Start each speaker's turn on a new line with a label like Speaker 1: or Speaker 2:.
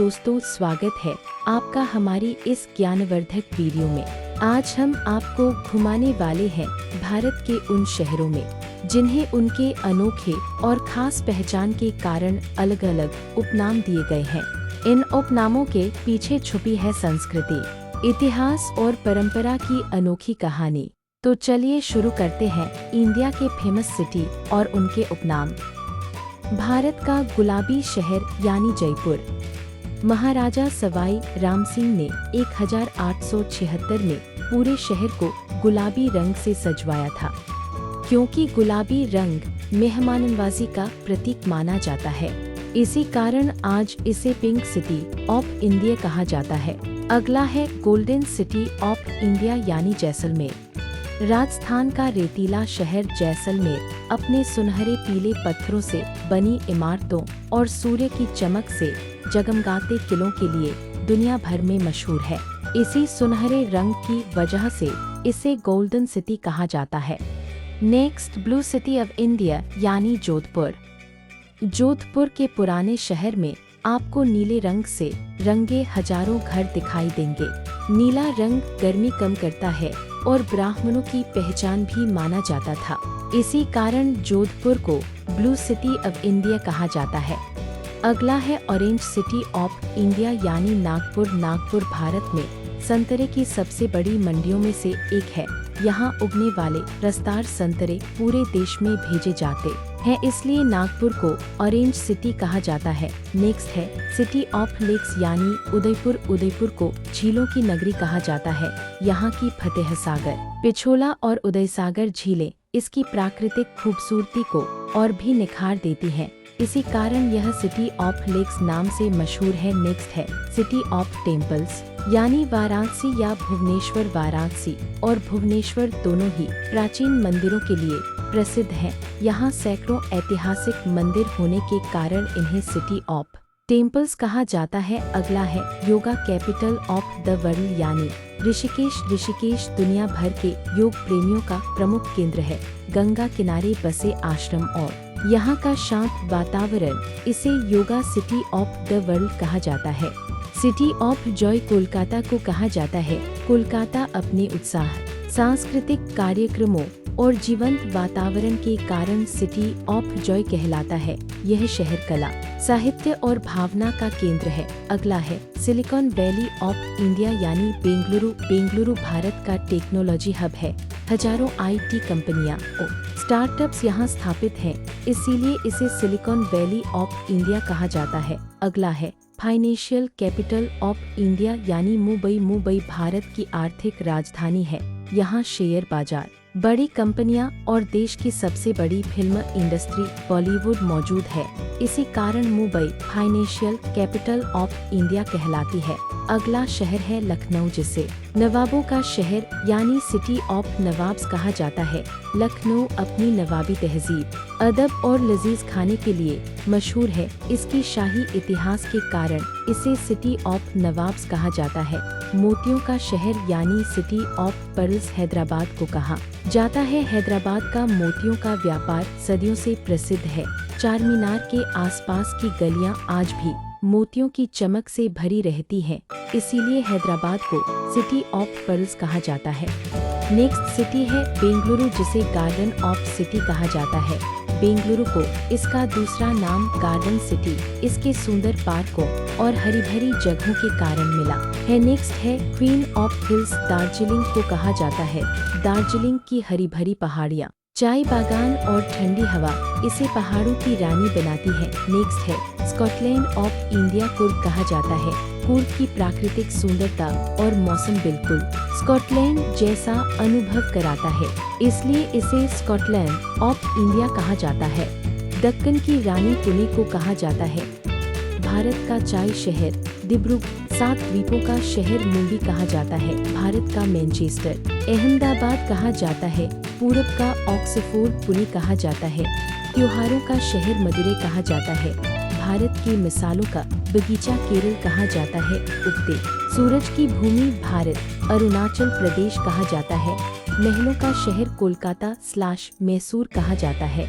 Speaker 1: दोस्तों, स्वागत है आपका हमारी इस ज्ञानवर्धक वीडियो में। आज हम आपको घुमाने वाले हैं भारत के उन शहरों में जिन्हें उनके अनोखे और खास पहचान के कारण अलग अलग उपनाम दिए गए हैं। इन उपनामों के पीछे छुपी है संस्कृति, इतिहास और परंपरा की अनोखी कहानी। तो चलिए शुरू करते हैं इंडिया के फेमस सिटी और उनके उपनाम। भारत का गुलाबी शहर यानी जयपुर। महाराजा सवाई राम सिंह ने 1876 में पूरे शहर को गुलाबी रंग से सजवाया था, क्योंकि गुलाबी रंग मेहमाननवाजी का प्रतीक माना जाता है। इसी कारण आज इसे पिंक सिटी ऑफ इंडिया कहा जाता है। अगला है गोल्डन सिटी ऑफ इंडिया यानी जैसलमेर। राजस्थान का रेतीला शहर जैसलमेर अपने सुनहरे पीले पत्थरों से बनी इमारतों और सूर्य की चमक से जगमगाते किलों के लिए दुनिया भर में मशहूर है। इसी सुनहरे रंग की वजह से इसे गोल्डन सिटी कहा जाता है। Next, blue city of India यानी जोधपुर। जोधपुर के पुराने शहर में आपको नीले रंग से रंगे हजारों घर दिखाई देंगे। नीला रंग गर्मी कम करता है और ब्राह्मणों की पहचान भी माना जाता था। इसी कारण जोधपुर को ब्लू सिटी ऑफ इंडिया कहा जाता है। अगला है ऑरेंज सिटी ऑफ इंडिया यानी नागपुर। नागपुर भारत में संतरे की सबसे बड़ी मंडियों में से एक है। यहाँ उगने वाले रसदार संतरे पूरे देश में भेजे जाते हैं, इसलिए नागपुर को ऑरेंज सिटी कहा जाता है। नेक्स्ट है सिटी ऑफ लेक्स यानी उदयपुर। उदयपुर को झीलों की नगरी कहा जाता है। यहाँ की फतेह सागर, पिछोला और उदय सागर झीलें इसकी प्राकृतिक खूबसूरती को और भी निखार देती हैं। इसी कारण यह सिटी ऑफ लेक्स नाम से मशहूर है। नेक्स्ट है सिटी ऑफ टेम्पल्स यानी वाराणसी या भुवनेश्वर। वाराणसी और भुवनेश्वर दोनों ही प्राचीन मंदिरों के लिए प्रसिद्ध हैं। यहाँ सैकड़ों ऐतिहासिक मंदिर होने के कारण इन्हें सिटी ऑफ टेम्पल्स कहा जाता है। अगला है yoga capital of the world यानी ऋषिकेश। ऋषिकेश दुनिया भर के योग प्रेमियों का प्रमुख केंद्र है। गंगा किनारे बसे आश्रम और यहाँ का शांत वातावरण इसे yoga city of the world कहा जाता है। सिटी ऑफ जॉय कोलकाता को कहा जाता है। कोलकाता अपने उत्साह, सांस्कृतिक कार्यक्रमों और जीवंत वातावरण के कारण सिटी ऑफ जॉय कहलाता है। यह शहर कला, साहित्य और भावना का केंद्र है। अगला है सिलिकॉन वैली ऑफ इंडिया यानी बेंगलुरु। बेंगलुरु भारत का टेक्नोलॉजी हब है। हजारों IT कंपनियां और स्टार्टअप्स यहाँ स्थापित हैं, इसीलिए इसे सिलिकॉन वैली ऑफ इंडिया कहा जाता है। अगला है फाइनेंशियल कैपिटल ऑफ इंडिया यानी मुंबई। मुंबई भारत की आर्थिक राजधानी है। यहाँ शेयर बाजार, बड़ी कंपनियां और देश की सबसे बड़ी फिल्म इंडस्ट्री बॉलीवुड मौजूद है। इसी कारण Mumbai financial capital of India कहलाती है। अगला शहर है लखनऊ, जिसे नवाबों का शहर यानी सिटी ऑफ नवाब्स कहा जाता है। लखनऊ अपनी नवाबी तहजीब, अदब और लजीज खाने के लिए मशहूर है। इसकी शाही इतिहास के कारण इसे सिटी ऑफ नवाब्स कहा जाता है। मोतियों का शहर यानी सिटी ऑफ पर्ल्स हैदराबाद को कहा जाता है। हैदराबाद का मोतियों का व्यापार सदियों से प्रसिद्ध है। चार मीनार के आसपास की गलियां आज भी मोतियों की चमक से भरी रहती हैं, इसीलिए हैदराबाद को सिटी ऑफ पर्ल्स कहा जाता है। नेक्स्ट सिटी है बेंगलुरु, जिसे गार्डन ऑफ सिटी कहा जाता है। बेंगलुरु को इसका दूसरा नाम गार्डन सिटी इसके सुंदर पार्कों और हरी भरी जगहों के कारण मिला है। नेक्स्ट है क्वीन ऑफ हिल्स। दार्जिलिंग को कहा जाता है। दार्जिलिंग की हरी भरी पहाड़ियाँ, चाय बागान और ठंडी हवा इसे पहाड़ों की रानी बनाती है। नेक्स्ट है स्कॉटलैंड ऑफ इंडिया। कुर्ग कहा जाता है। कुर्ग की प्राकृतिक सुंदरता और मौसम बिल्कुल स्कॉटलैंड जैसा अनुभव कराता है, इसलिए इसे स्कॉटलैंड ऑफ इंडिया कहा जाता है। दक्कन की रानी पुणे को कहा जाता है। भारत का चाय शहर डिब्रूगढ़, 7 द्वीपों का शहर मुंबई कहा जाता है। भारत का मैनचेस्टर अहमदाबाद कहा जाता है। पूरब का ऑक्सफोर्ड पुणे कहा जाता है। त्योहारों का शहर मदुरै कहा जाता है। भारत की मिसालों का बगीचा केरल कहा जाता है। उगते सूरज की भूमि भारत अरुणाचल प्रदेश कहा जाता है। महलों का शहर कोलकाता / मैसूर कहा जाता है।